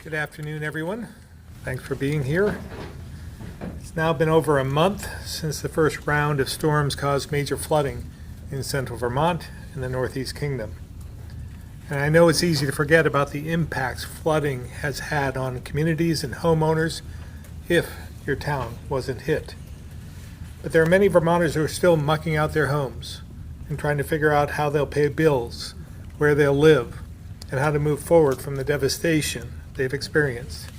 Good afternoon, everyone. Thanks for being here. It's now been over a month since the first round of storms caused major flooding in central Vermont and the Northeast Kingdom. And I know it's easy to forget about the impacts flooding has had on communities and homeowners if your town wasn't hit. But there are many Vermonters who are still mucking out their homes and trying to figure out how they'll pay bills, where they'll live, and how to move forward from the devastation they've experienced.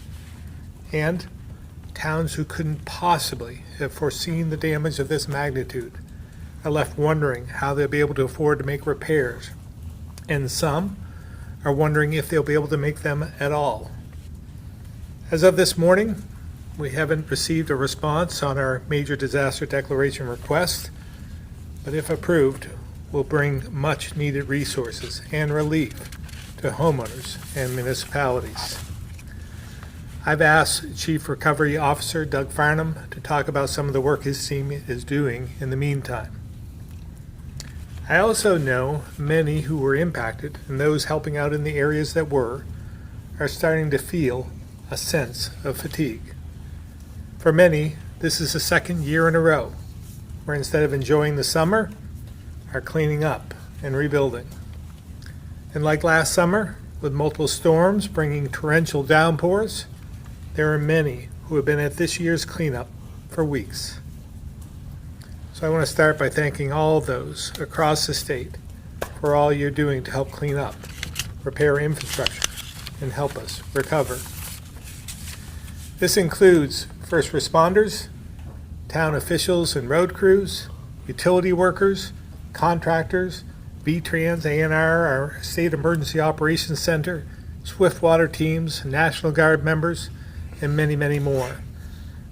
And towns who couldn't possibly have foreseen the damage of this magnitude are left wondering how they'll be able to afford to make repairs. And some are wondering if they'll be able to make them at all. As of this morning, we haven't received a response on our major disaster declaration request, but if approved, will bring much needed resources and relief to homeowners and municipalities. I've asked Chief Recovery Officer Doug Farnham to talk about some of the work his team is doing in the meantime. I also know many who were impacted and those helping out in the areas that were are starting to feel a sense of fatigue. For many, this is the second year in a row where instead of enjoying the summer, are cleaning up and rebuilding. And like last summer, with multiple storms bringing torrential downpours, there are many who have been at this year's cleanup for weeks. So I want to start by thanking all those across the state for all you're doing to help clean up, repair infrastructure, and help us recover. This includes first responders, town officials and road crews, utility workers, contractors, VTrans, ANR, our State Emergency Operations Center, Swiftwater teams, National Guard members, and many, many more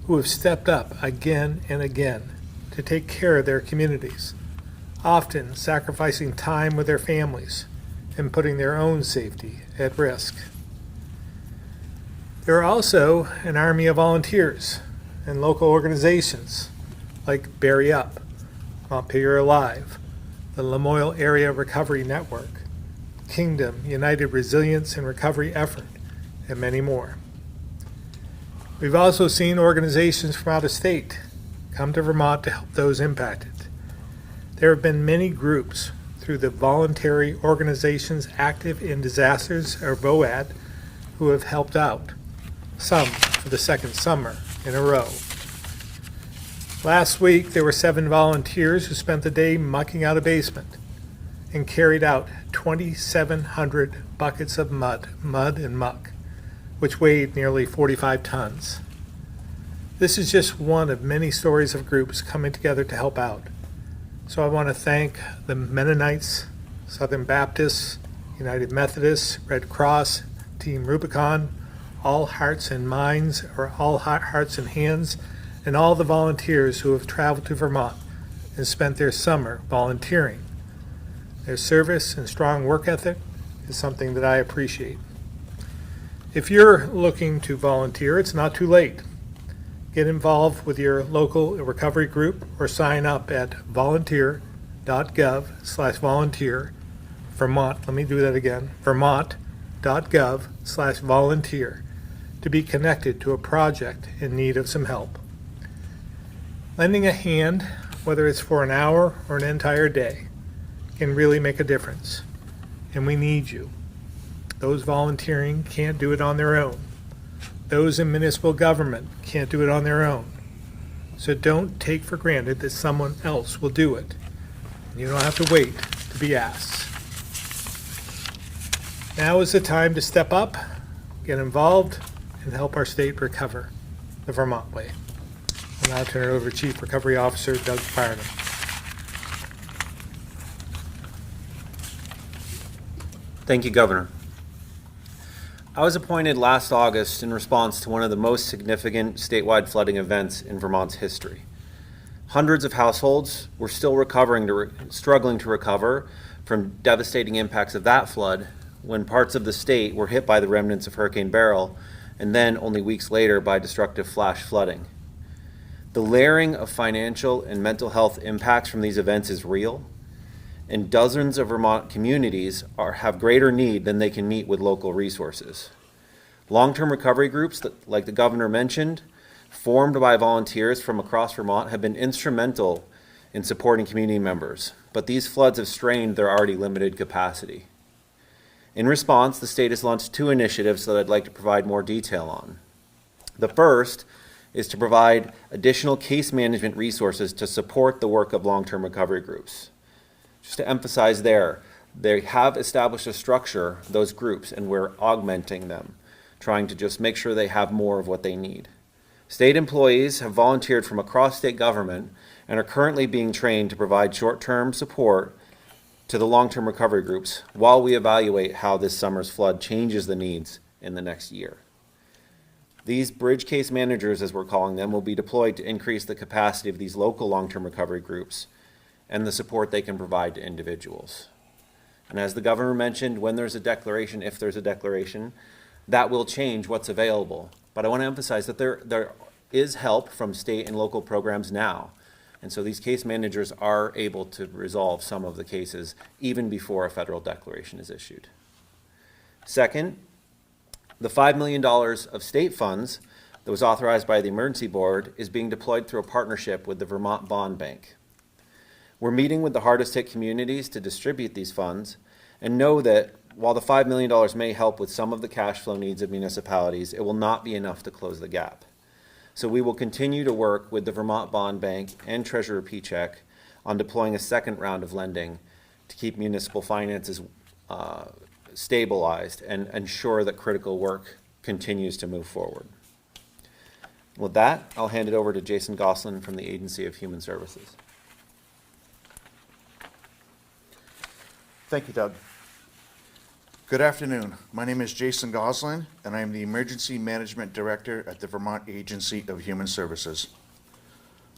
who have stepped up again and again to take care of their communities, often sacrificing time with their families and putting their own safety at risk. There are also an army of volunteers and local organizations like Berry Up, Montpelier Alive, the Lamoille Area Recovery Network, Kingdom United Resilience and Recovery Effort, and many more. We've also seen organizations from out of state come to Vermont to help those impacted. There have been many groups through the Voluntary Organizations Active in Disasters, or VOAD, who have helped out, some for the second summer in a row. Last week, there were 7 volunteers who spent the day mucking out a basement and carried out 2,700 buckets of mud and muck, which weighed nearly 45 tons. This is just one of many stories of groups coming together to help out. So I want to thank the Mennonites, Southern Baptists, United Methodists, Red Cross, Team Rubicon, All Hearts and Minds, or All Hearts and Hands, and all the volunteers who have traveled to Vermont and spent their summer volunteering. Their service and strong work ethic is something that I appreciate. If you're looking to volunteer, it's not too late. Get involved with your local recovery group or sign up at volunteer.gov/volunteer. Vermont, let me do that again, vermont.gov/volunteer to be connected to a project in need of some help. Lending a hand, whether it's for an hour or an entire day, can really make a difference, and we need you. Those volunteering can't do it on their own. Those in municipal government can't do it on their own. So don't take for granted that someone else will do it. You don't have to wait to be asked. Now is the time to step up, get involved, and help our state recover the Vermont way. I'll now turn it over to Chief Recovery Officer Doug Farnham. Thank you, Governor. I was appointed last August in response to one of the most significant statewide flooding events in Vermont's history. Hundreds of households were still struggling to recover from devastating impacts of that flood when parts of the state were hit by the remnants of Hurricane Beryl, and then only weeks later by destructive flash flooding. The layering of financial and mental health impacts from these events is real, and dozens of Vermont communities have greater need than they can meet with local resources. Long-term recovery groups, like the governor mentioned, formed by volunteers from across Vermont, have been instrumental in supporting community members, but these floods have strained their already limited capacity. In response, the state has launched 2 initiatives that I'd like to provide more detail on. The first is to provide additional case management resources to support the work of long-term recovery groups. Just to emphasize they have established a structure, those groups, and we're augmenting them, trying to just make sure they have more of what they need. State employees have volunteered from across state government and are currently being trained to provide short-term support to the long-term recovery groups while we evaluate how this summer's flood changes the needs in the next year. These bridge case managers, as we're calling them, will be deployed to increase the capacity of these local long-term recovery groups and the support they can provide to individuals. And as the governor mentioned, when there's a declaration, if there's a declaration, that will change what's available. But I want to emphasize that there is help from state and local programs now. And so these case managers are able to resolve some of the cases even before a federal declaration is issued. Second, the $5 million of state funds that was authorized by the Emergency Board is being deployed through a partnership with the Vermont Bond Bank. We're meeting with the hardest hit communities to distribute these funds and know that while the $5 million may help with some of the cash flow needs of municipalities, it will not be enough to close the gap. So we will continue to work with the Vermont Bond Bank and Treasurer Pichek on deploying a second round of lending to keep municipal finances stabilized and ensure that critical work continues to move forward. With that, I'll hand it over to Jason Gosselin from the Agency of Human Services. Thank you, Doug. Good afternoon. My name is Jason Gosselin, and I am the Emergency Management Director at the Vermont Agency of Human Services.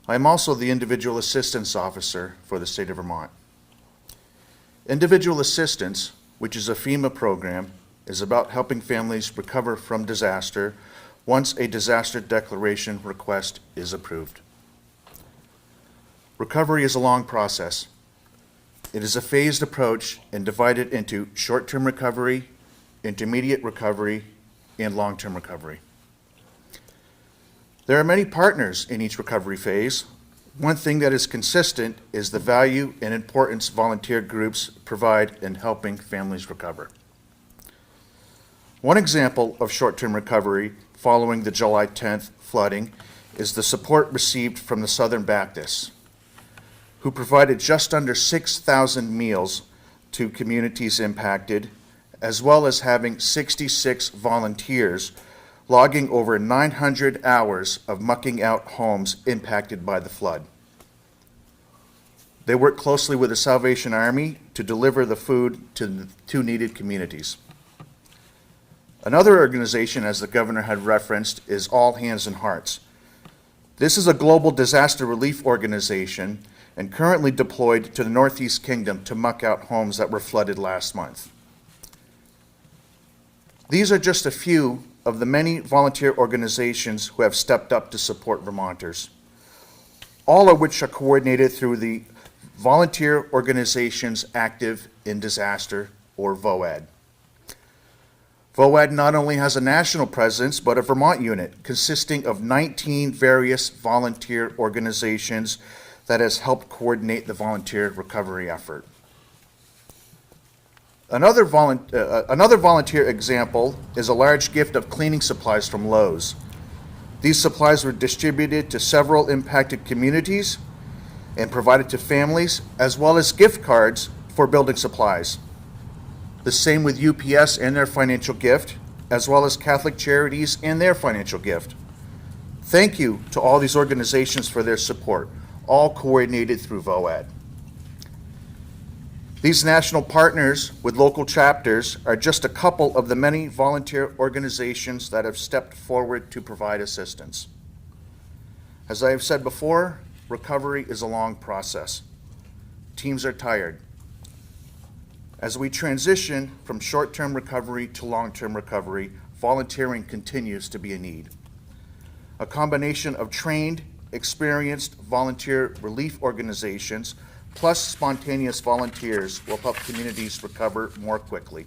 I am also the Individual Assistance Officer for the state of Vermont. Individual Assistance, which is a FEMA program, is about helping families recover from disaster once a disaster declaration request is approved. Recovery is a long process. It is a phased approach and divided into short-term recovery, intermediate recovery, and long-term recovery. There are many partners in each recovery phase. One thing that is consistent is the value and importance volunteer groups provide in helping families recover. One example of short-term recovery following the July 10th flooding is the support received from the Southern Baptists, who provided just under 6,000 meals to communities impacted, as well as having 66 volunteers logging over 900 hours of mucking out homes impacted by the flood. They worked closely with the Salvation Army to deliver the food to the 2 needed communities. Another organization, as the governor had referenced, is All Hands and Hearts. This is a global disaster relief organization and currently deployed to the Northeast Kingdom to muck out homes that were flooded last month. These are just a few of the many volunteer organizations who have stepped up to support Vermonters, all of which are coordinated through the Volunteer Organizations Active in Disaster, or VOAD. VOAD not only has a national presence, but a Vermont unit consisting of 19 various volunteer organizations that has helped coordinate the volunteer recovery effort. Another volunteer example is a large gift of cleaning supplies from Lowe's. These supplies were distributed to several impacted communities and provided to families, as well as gift cards for building supplies. The same with UPS and their financial gift, as well as Catholic Charities and their financial gift. Thank you to all these organizations for their support, all coordinated through VOAD. These national partners with local chapters are just a couple of the many volunteer organizations that have stepped forward to provide assistance. As I have said before, recovery is a long process. Teams are tired. As we transition from short-term recovery to long-term recovery, volunteering continues to be a need. A combination of trained, experienced volunteer relief organizations plus spontaneous volunteers will help communities recover more quickly.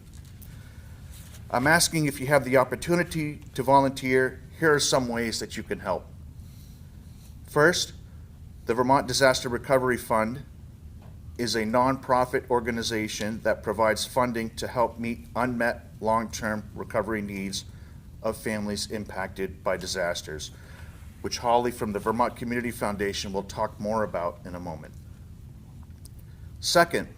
I'm asking if you have the opportunity to volunteer, here are some ways that you can help. First, the Vermont Disaster Recovery Fund is a nonprofit organization that provides funding to help meet unmet long-term recovery needs of families impacted by disasters, which Holly from the Vermont Community Foundation will talk more about in a moment. Second,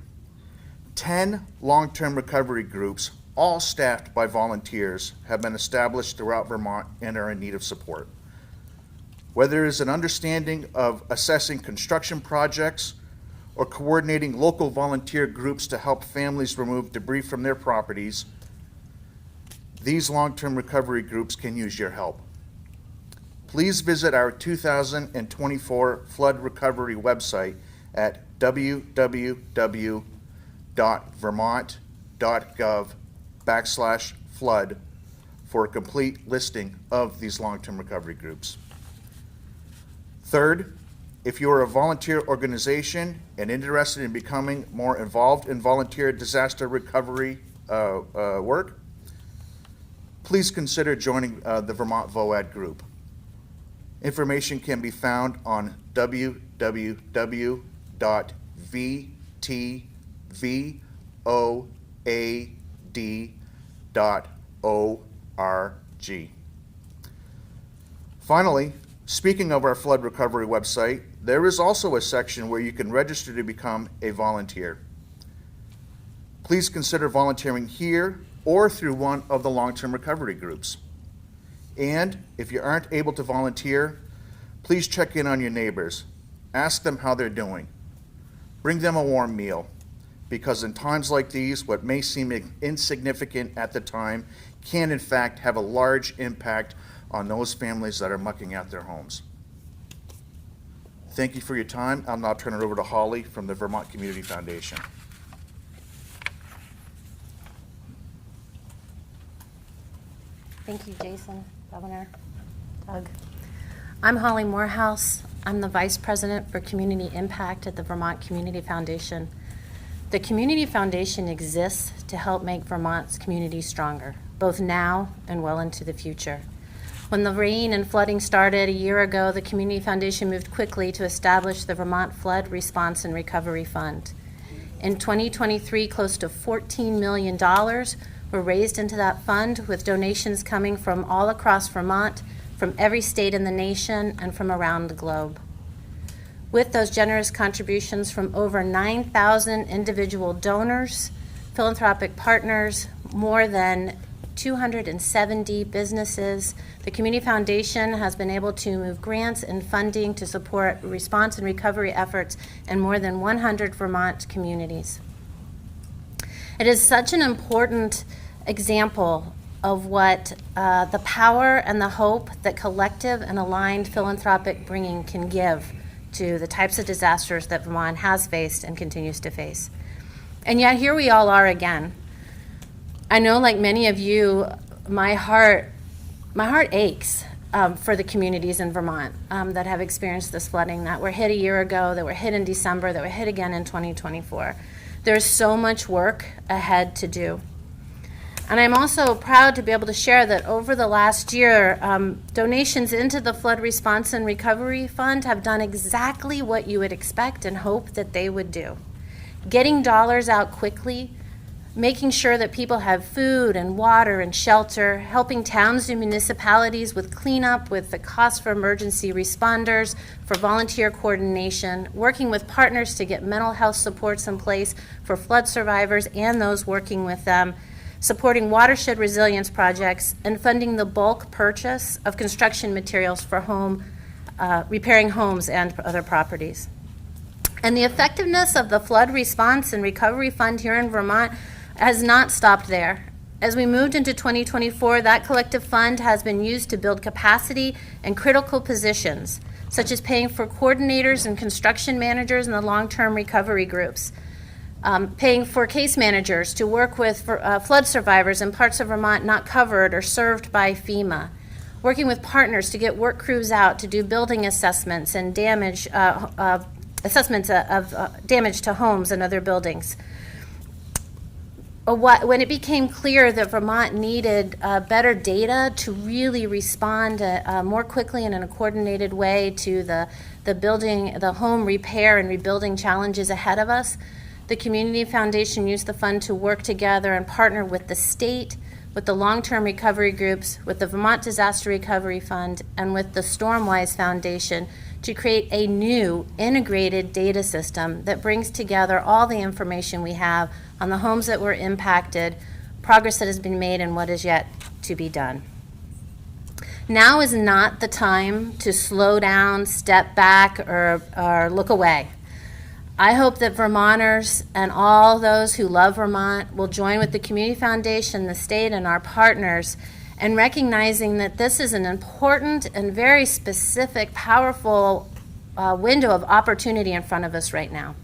10 long-term recovery groups, all staffed by volunteers, have been established throughout Vermont and are in need of support. Whether it is an understanding of assessing construction projects or coordinating local volunteer groups to help families remove debris from their properties, these long-term recovery groups can use your help. Please visit our 2024 flood recovery website at www.vermont.gov/flood for a complete listing of these long-term recovery groups. Third, if you are a volunteer organization and interested in becoming more involved in volunteer disaster recovery work, please consider joining the Vermont VOAD group. Information can be found on www.vtvoad.org. Finally, speaking of our flood recovery website, there is also a section where you can register to become a volunteer. Please consider volunteering here or through one of the long-term recovery groups. And if you aren't able to volunteer, please check in on your neighbors. Ask them how they're doing. Bring them a warm meal, because in times like these, what may seem insignificant at the time can in fact have a large impact on those families that are mucking out their homes. Thank you for your time. I'll now turn it over to Holly from the Vermont Community Foundation. Thank you, Jason, Governor, Doug. I'm Holly Morehouse. I'm the Vice President for Community Impact at the Vermont Community Foundation. The Community Foundation exists to help make Vermont's communities stronger, both now and well into the future. When the rain and flooding started a year ago, the Community Foundation moved quickly to establish the Vermont Flood Response and Recovery Fund. In 2023, close to $14 million were raised into that fund, with donations coming from all across Vermont, from every state in the nation, and from around the globe. With those generous contributions from over 9,000 individual donors, philanthropic partners, more than 270 businesses, the Community Foundation has been able to move grants and funding to support response and recovery efforts in more than 100 Vermont communities. It is such an important example of what the power and the hope that collective and aligned philanthropic bringing can give to the types of disasters that Vermont has faced and continues to face. And yet here we all are again. I know, like many of you, my heart aches for the communities in Vermont that have experienced this flooding, that were hit a year ago, that were hit in December, that were hit again in 2024. There's so much work ahead to do. And I'm also proud to be able to share that over the last year, donations into the Flood Response and Recovery Fund have done exactly what you would expect and hope that they would do. Getting dollars out quickly, making sure that people have food and water and shelter, helping towns and municipalities with cleanup, with the cost for emergency responders, for volunteer coordination, working with partners to get mental health supports in place for flood survivors and those working with them, supporting watershed resilience projects, and funding the bulk purchase of construction materials for repairing homes and other properties. And the effectiveness of the Flood Response and Recovery Fund here in Vermont has not stopped there. As we moved into 2024, that collective fund has been used to build capacity and critical positions, such as paying for coordinators and construction managers in the long-term recovery groups, paying for case managers to work with flood survivors in parts of Vermont not covered or served by FEMA, working with partners to get work crews out to do building assessments and assessments of damage to homes and other buildings. when it became clear that Vermont needed better data to really respond more quickly and in a coordinated way to the home repair and rebuilding challenges ahead of us, the Community Foundation used the fund to work together and partner with the state, with the long-term recovery groups, with the Vermont Disaster Recovery Fund, and with the Stormwise Foundation to create a new integrated data system that brings together all the information we have on the homes that were impacted, progress that has been made, and what is yet to be done. Now is not the time to slow down, step back, or look away. I hope that Vermonters and all those who love Vermont will join with the Community Foundation, the state, and our partners in recognizing that this is an important and very specific, powerful window of opportunity in front of us right now.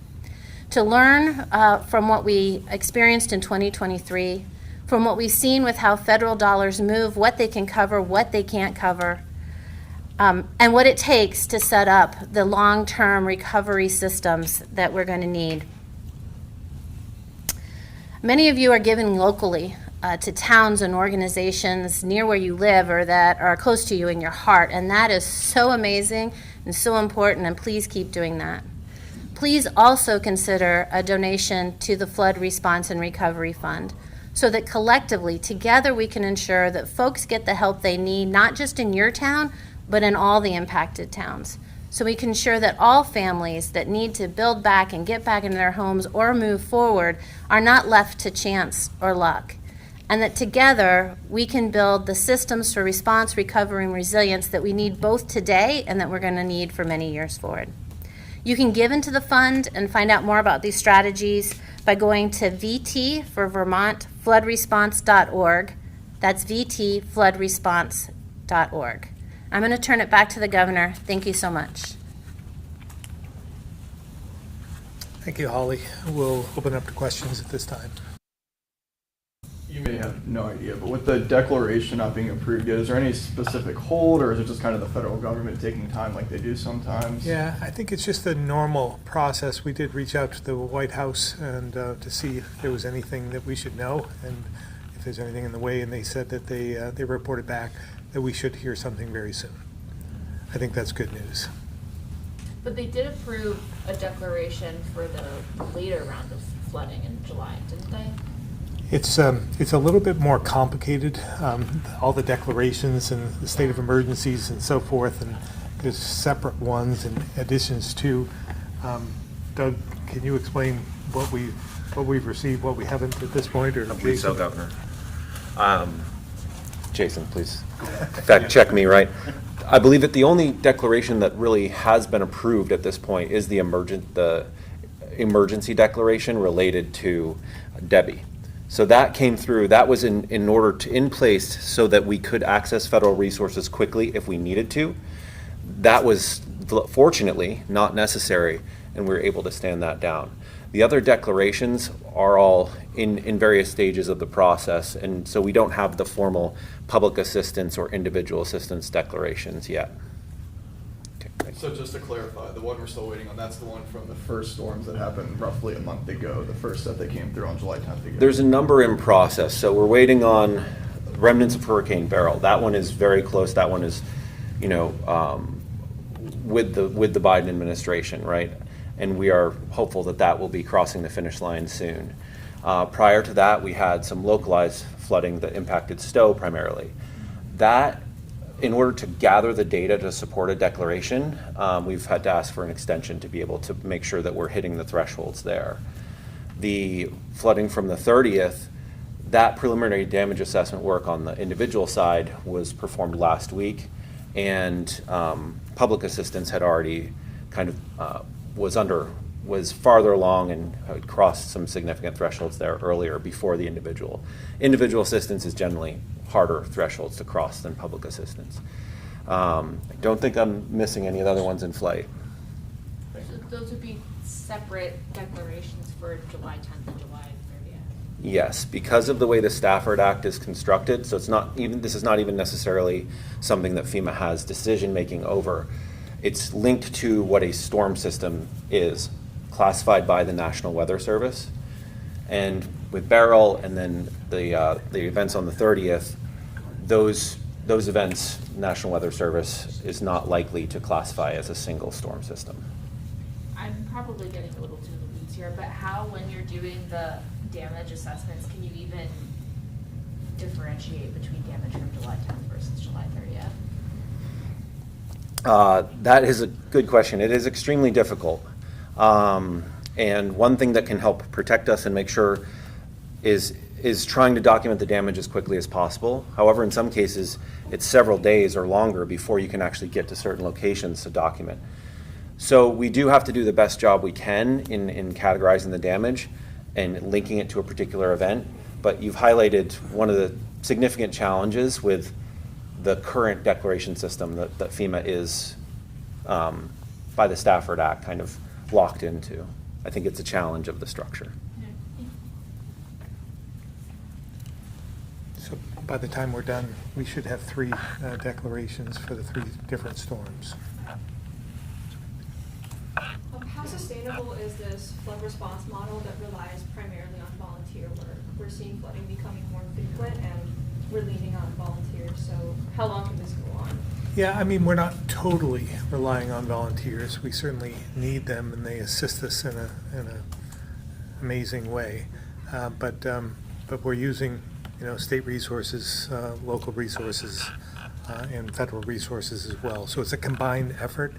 To learn from what we experienced in 2023, from what we've seen with how federal dollars move, what they can cover, what they can't cover, and what it takes to set up the long-term recovery systems that we're going to need. Many of you are giving locally to towns and organizations near where you live or that are close to you in your heart, and that is so amazing and so important, and please keep doing that. Please also consider a donation to the Flood Response and Recovery Fund so that collectively, together, we can ensure that folks get the help they need, not just in your town, but in all the impacted towns. So we can ensure that all families that need to build back and get back into their homes or move forward are not left to chance or luck. And that together we can build the systems for response, recovery, and resilience that we need both today and that we're going to need for many years forward. You can give into the fund and find out more about these strategies by going to VT for Vermont floodresponse.org. That's VT floodresponse.org. I'm going to turn it back to the governor. Thank you so much. Thank you, Holly. We'll open up to questions at this time. You may have no idea, but with the declaration not being approved yet, is there any specific hold, or is it just kind of the federal government taking time like they do sometimes? Yeah, I think it's just the normal process. We did reach out to the White House and to see if there was anything that we should know and if there's anything in the way, and they said that they reported back that we should hear something very soon. I think that's good news. But they did approve a declaration for the later round of flooding in July, didn't they? It's a little bit more complicated, all the declarations and the state of emergencies and so forth, and there's separate ones and additions to. Doug, can you explain what we've received, what we haven't at this point, or I believe so, Jason? Governor. Jason, please fact check me, right? I believe that the only declaration that really has been approved at this point is the emergency declaration related to Debbie. So that came through. That was in place so that we could access federal resources quickly if we needed to. That was fortunately not necessary, and we were able to stand that down. The other declarations are all in various stages of the process, and so we don't have the formal public assistance or individual assistance declarations yet. Okay, So just to clarify, the one we're still waiting on, that's the one from the first storms that happened roughly a month ago, the first set that came through on July 10th again. There's a number in process, so we're waiting on remnants of Hurricane Beryl. That one is very close. That one is, with the Biden administration, right? And we are hopeful that that will be crossing the finish line soon. Prior to that, we had some localized flooding that impacted Stowe primarily. That, in order to gather the data to support a declaration, we've had to ask for an extension to be able to make sure that we're hitting the thresholds there. The flooding from the 30th, that preliminary damage assessment work on the individual side was performed last week, and public assistance had already kind of was farther along and had crossed some significant thresholds there earlier before the individual. Individual assistance is generally harder thresholds to cross than public assistance. I don't think I'm missing any of the other ones in flight. So those would be separate declarations for July 10th and July 30th? Yes, because of the way the Stafford Act is constructed, so this is not even necessarily something that FEMA has decision-making over. It's linked to what a storm system is, classified by the National Weather Service. And with Beryl, and then the events on the 30th, those events, National Weather Service is not likely to classify as a single storm system. I'm probably getting a little too in the weeds here, but how, when you're doing the damage assessments, can you even differentiate between damage from July 10th versus July 30th? That is a good question. It is extremely difficult. And one thing that can help protect us and make sure is trying to document the damage as quickly as possible. However, in some cases, it's several days or longer before you can actually get to certain locations to document. So we do have to do the best job we can in categorizing the damage and linking it to a particular event. But you've highlighted one of the significant challenges with the current declaration system that FEMA is, by the Stafford Act, kind of locked into. I think it's a challenge of the structure. So by the time we're done, we should have 3 declarations for the 3 different storms. How sustainable is this flood response model that relies primarily on volunteer work? We're seeing flooding becoming more frequent and we're leaning on volunteers, so how long can this go on? Yeah, I mean, we're not totally relying on volunteers. We certainly need them, and they assist us in a amazing way. But we're using, state resources, local resources, and federal resources as well. So it's a combined effort.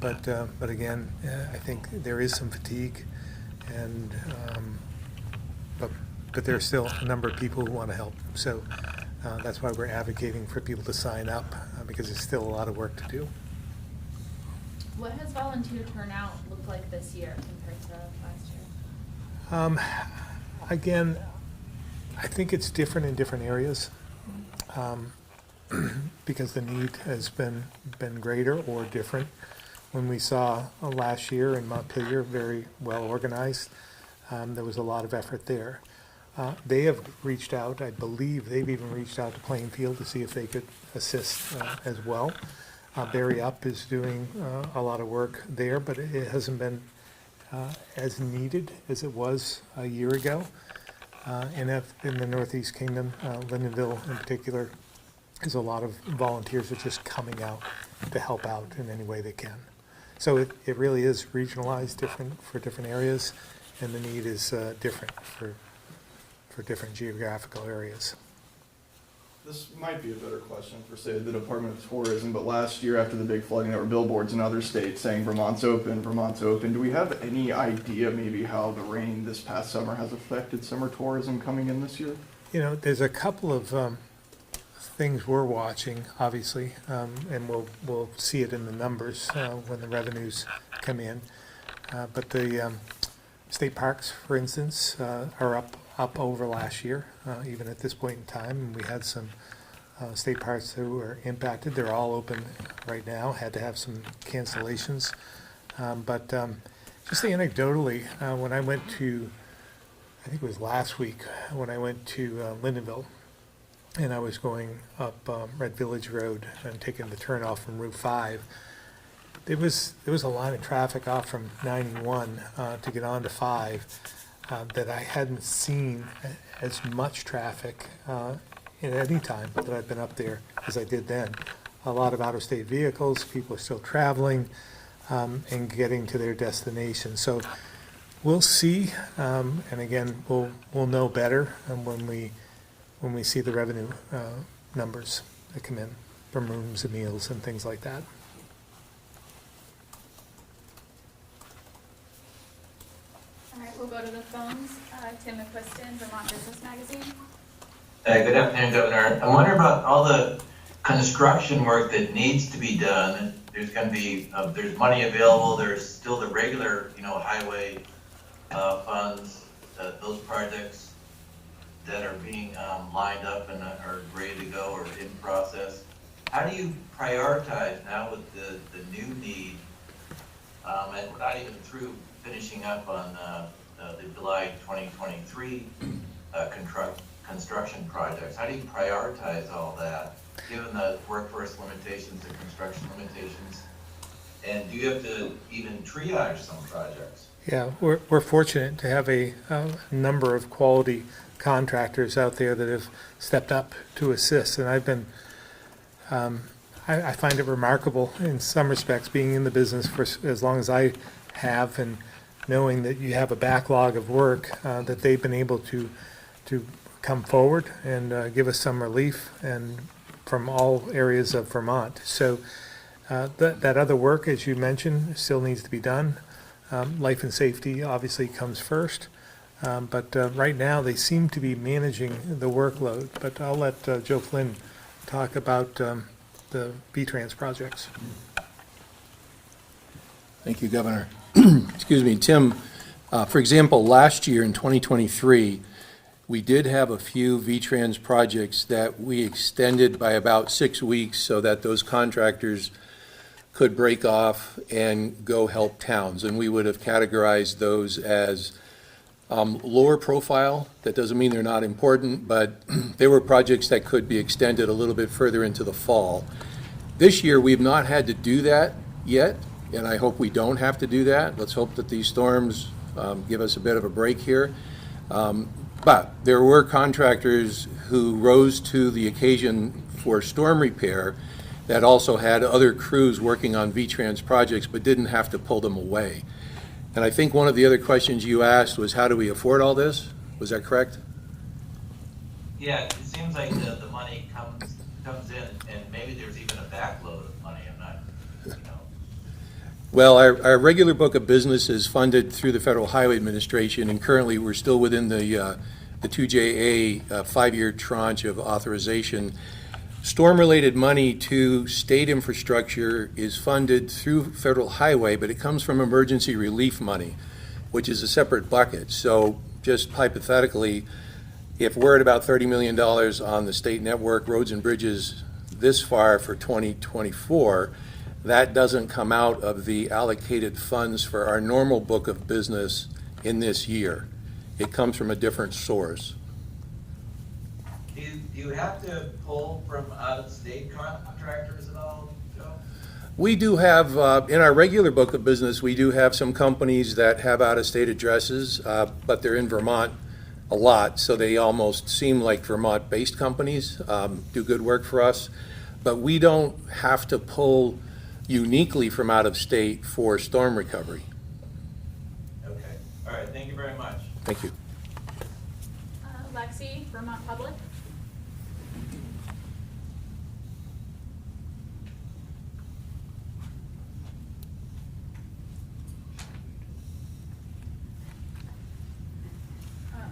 But again, I think there is some fatigue, and but there's still a number of people who want to help. So that's why we're advocating for people to sign up, because there's still a lot of work to do. What has volunteer turnout looked like this year compared to last year? Again, I think it's different in different areas, because the need has been greater or different. When we saw last year in Montpelier, very well organized, there was a lot of effort there. They have reached out, I believe they've even reached out to Plainfield to see if they could assist as well. Barry Up is doing a lot of work there, but it hasn't been as needed as it was a year ago. In the Northeast Kingdom, Lyndonville in particular, there's a lot of volunteers that are just coming out to help out in any way they can. So it really is regionalized different for different areas, and the need is different for different geographical areas. This might be a better question for, say, the Department of Tourism, but last year after the big flooding, there were billboards in other states saying Vermont's open, Vermont's open. Do we have any idea maybe how the rain this past summer has affected summer tourism coming in this year? There's a couple of things we're watching, obviously, and we'll see it in the numbers when the revenues come in. But the state parks, for instance, are up over last year, even at this point in time. We had some state parks that were impacted. They're all open right now. Had to have some cancellations. But just anecdotally, when I went to, I think it was last week, when I went to Lyndonville, and I was going up Red Village Road and taking the turn off from Route 5, there was a line of traffic off from 91 to get on to 5 that I hadn't seen as much traffic in any time that I've been up there as I did then. A lot of out-of-state vehicles, people are still traveling and getting to their destination. So we'll see, and again, we'll know better when we see the revenue numbers that come in from rooms and meals and things like that. All right, we'll go to the phones. Tim McQuiston, Vermont Business Magazine. Good afternoon, Governor. I wonder about all the construction work that needs to be done. There's going to be, there's money available. There's still the regular, highway funds, those projects that are being lined up and are ready to go or in process. How do you prioritize now with the new need, and we're not even through finishing up on the July 2023 construction projects? How do you prioritize all that, given the workforce limitations, the construction limitations? And do you have to even triage some projects? Yeah, we're fortunate to have a number of quality contractors out there that have stepped up to assist, and I've been, I find it remarkable in some respects, being in the business for as long as I have, and knowing that you have a backlog of work, that they've been able to come forward and give us some relief, and from all areas of Vermont. So that other work, as you mentioned, still needs to be done. Life and safety obviously comes first, but right now they seem to be managing the workload. But I'll let Joe Flynn talk about the V-Trans projects. Thank you, Governor. Excuse me, Tim. For example, last year in 2023, we did have a few V-Trans projects that we extended by about 6 weeks so that those contractors could break off and go help towns. And we would have categorized those as lower profile. That doesn't mean they're not important, but they were projects that could be extended a little bit further into the fall. This year, we've not had to do that yet, and I hope we don't have to do that. Let's hope that these storms give us a bit of a break here. But there were contractors who rose to the occasion for storm repair that also had other crews working on V-Trans projects but didn't have to pull them away. And I think one of the other questions you asked was, how do we afford all this? Was that correct? Yeah, it seems like the money comes in, and maybe there's even a backload of money. I'm not, you know. Well, our regular book of business is funded through the Federal Highway Administration, and currently we're still within the 2JA 5-year tranche of authorization. Storm-related money to state infrastructure is funded through Federal Highway, but it comes from emergency relief money, which is a separate bucket. So just hypothetically, if we're at about $30 million on the state network, roads and bridges this far for 2024, that doesn't come out of the allocated funds for our normal book of business in this year. It comes from a different source. Do you have to pull from out-of-state contractors at all, Joe? We do have, in our regular book of business, we do have some companies that have out-of-state addresses, but they're in Vermont a lot, so they almost seem like Vermont-based companies, do good work for us. But we don't have to pull uniquely from out-of-state for storm recovery. Okay. All right. Thank you very much. Thank you. Lexi, Vermont Public.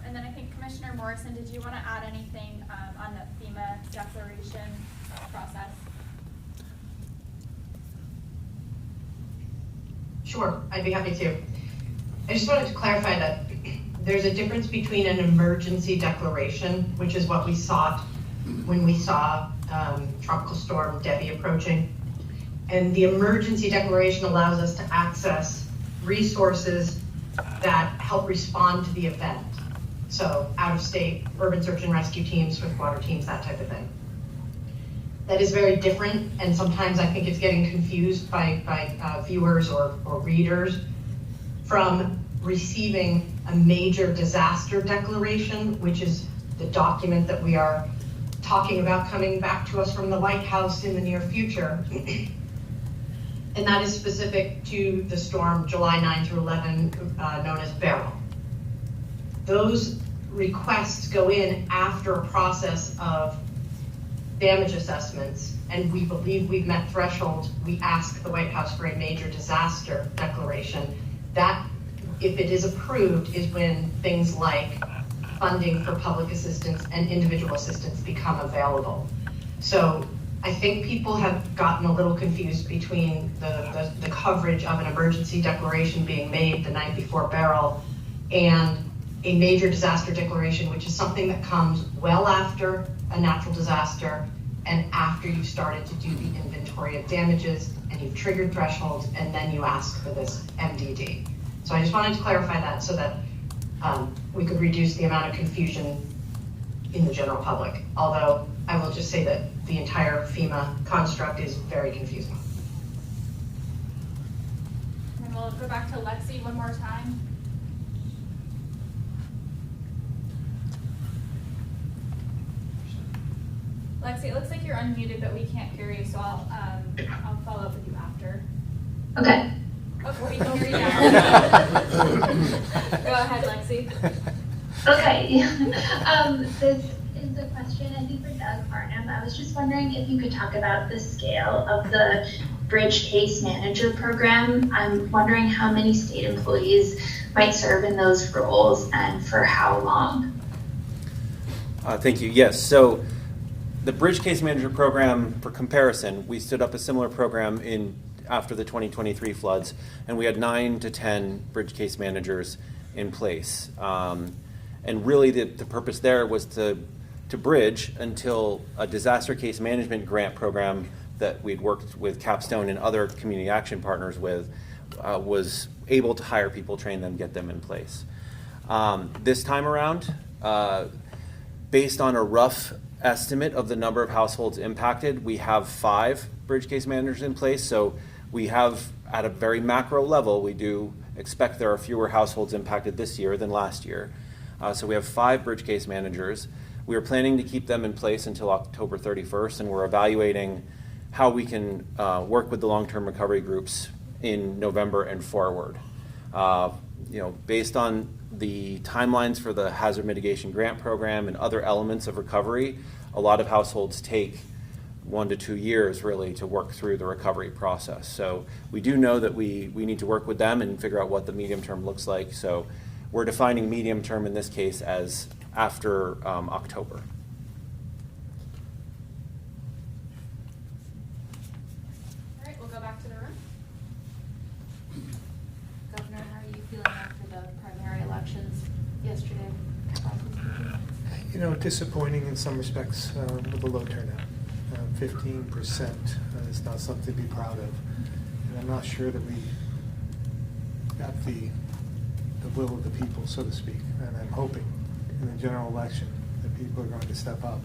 And then I think Commissioner Morrison, did you want to add anything on the FEMA declaration process? Sure, I'd be happy to. I just wanted to clarify that there's a difference between an emergency declaration, which is what we sought when we saw Tropical Storm Debbie approaching. And the emergency declaration allows us to access resources that help respond to the event. So out-of-state urban search and rescue teams, swiftwater teams, that type of thing. That is very different, and sometimes I think it's getting confused by viewers or readers from receiving a major disaster declaration, which is the document that we are talking about coming back to us from the White House in the near future. And that is specific to the storm July 9 through 11, known as Beryl. Those requests go in after a process of damage assessments, and we believe we've met thresholds. We ask the White House for a major disaster declaration. That, if it is approved, is when things like funding for public assistance and individual assistance become available. So I think people have gotten a little confused between the coverage of an emergency declaration being made the night before Beryl and a major disaster declaration, which is something that comes well after a natural disaster and after you've started to do the inventory of damages and you've triggered thresholds, and then you ask for this MDD. So I just wanted to clarify that so that we could reduce the amount of confusion in the general public. Although I will just say that the entire FEMA construct is very confusing. we'll go back to Lexi one more time. Lexi, it looks like you're unmuted, but we can't hear you, so I'll follow up with you after. Okay. Oh, we can hear you now. Go ahead, Lexi. Okay. This is a question, I think, for Doug Farnham. I was just wondering if you could talk about the scale of the Bridge Case Manager program. I'm wondering how many state employees might serve in those roles and for how long. Thank you. Yes. So the Bridge Case Manager program, for comparison, we stood up a similar program after the 2023 floods, and we had 9 to 10 Bridge Case Managers in place. And really the purpose there was to bridge until a disaster case management grant program that we'd worked with Capstone and other community action partners with was able to hire people, train them, get them in place. This time around, based on a rough estimate of the number of households impacted, we have 5 Bridge Case Managers in place. So we have, at a very macro level, we do expect there are fewer households impacted this year than last year. So we have 5 Bridge Case Managers. We are planning to keep them in place until October 31st, and we're evaluating how we can work with the long-term recovery groups in November and forward. Based on the timelines for the hazard mitigation grant program and other elements of recovery, a lot of households take 1 to 2 years really to work through the recovery process. So we do know that we need to work with them and figure out what the medium term looks like. So we're defining medium term in this case as after October. All right, we'll go back to the room. Governor, how are you feeling after the primary elections yesterday? Disappointing in some respects with the low turnout. 15% is not something to be proud of. And I'm not sure that we got the will of the people, so to speak. And I'm hoping in the general election that people are going to step up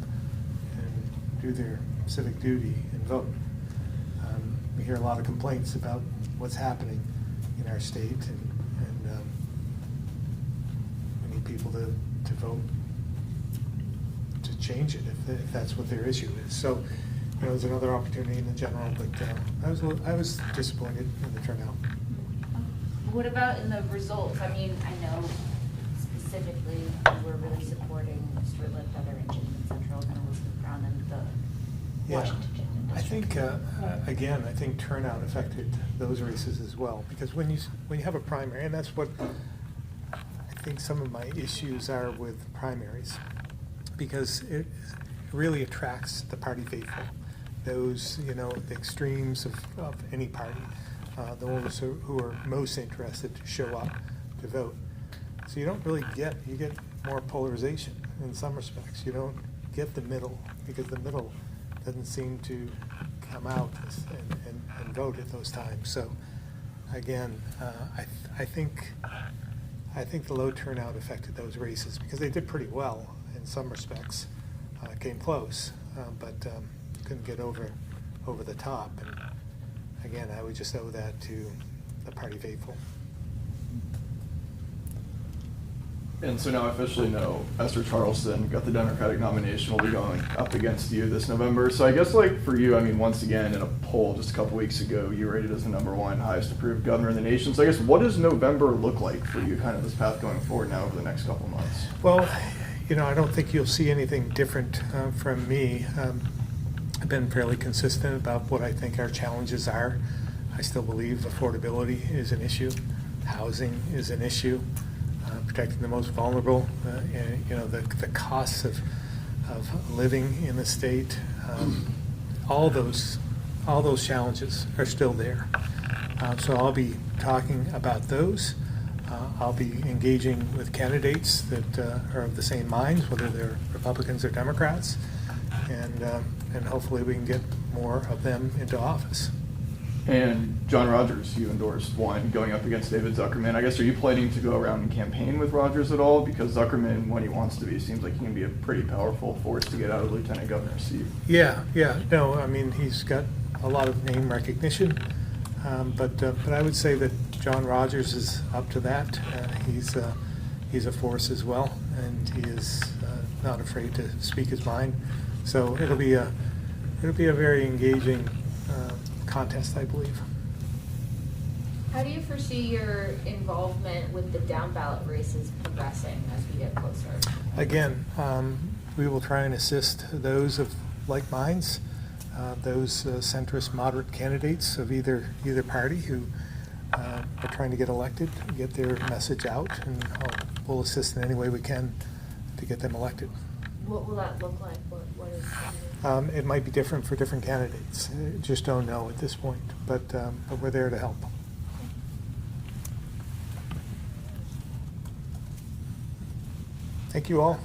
and do their civic duty and vote. We hear a lot of complaints about what's happening in our state, and we need people to vote to change it if that's what their issue is. So, there's another opportunity in the general, but I was disappointed in the turnout. What about in the results? I mean, I know specifically we're really supporting Stuart Lift, other in Chittenden Central, and Elizabeth Brown, and the Washington Chittenden District. I think turnout affected those races as well, because when you have a primary, and that's what I think some of my issues are with primaries, because it really attracts the party faithful, those, the extremes of any party, those who are most interested to show up to vote. So you don't really you get more polarization in some respects. You don't get the middle, because the middle doesn't seem to come out and vote at those times. So again, I think the low turnout affected those races, because they did pretty well in some respects. Came close, but couldn't get over the top. And again, I would just owe that to the party faithful. And so now I officially know Esther Charleston got the Democratic nomination, will be going up against you this November. So I guess, for you, once again, in a poll just a couple weeks ago, you were rated as the #1 highest approved governor in the nation. So I guess, what does November look like for you, kind of this path going forward now over the next couple months? Well, I don't think you'll see anything different from me. I've been fairly consistent about what I think our challenges are. I still believe affordability is an issue. Housing is an issue. Protecting the most vulnerable, the costs of living in the state, all those challenges are still there. So I'll be talking about those. I'll be engaging with candidates that are of the same minds, whether they're Republicans or Democrats, and hopefully we can get more of them into office. And John Rogers, you endorsed one going up against David Zuckerman. I guess, are you planning to go around and campaign with Rogers at all? Because Zuckerman, when he wants to be, seems like he can be a pretty powerful force to get out of the lieutenant governor's seat. Yeah. No, he's got a lot of name recognition. But I would say that John Rogers is up to that. He's a force as well, and he is not afraid to speak his mind. So it'll be a very engaging contest, I believe. How do you foresee your involvement with the down ballot races progressing as we get closer? Again, we will try and assist those of like minds, those centrist moderate candidates of either party who are trying to get elected, get their message out, and we'll assist in any way we can to get them elected. What will that look like? What is It might be different for different candidates. Just don't know at this point, but we're there to help. Thank you all.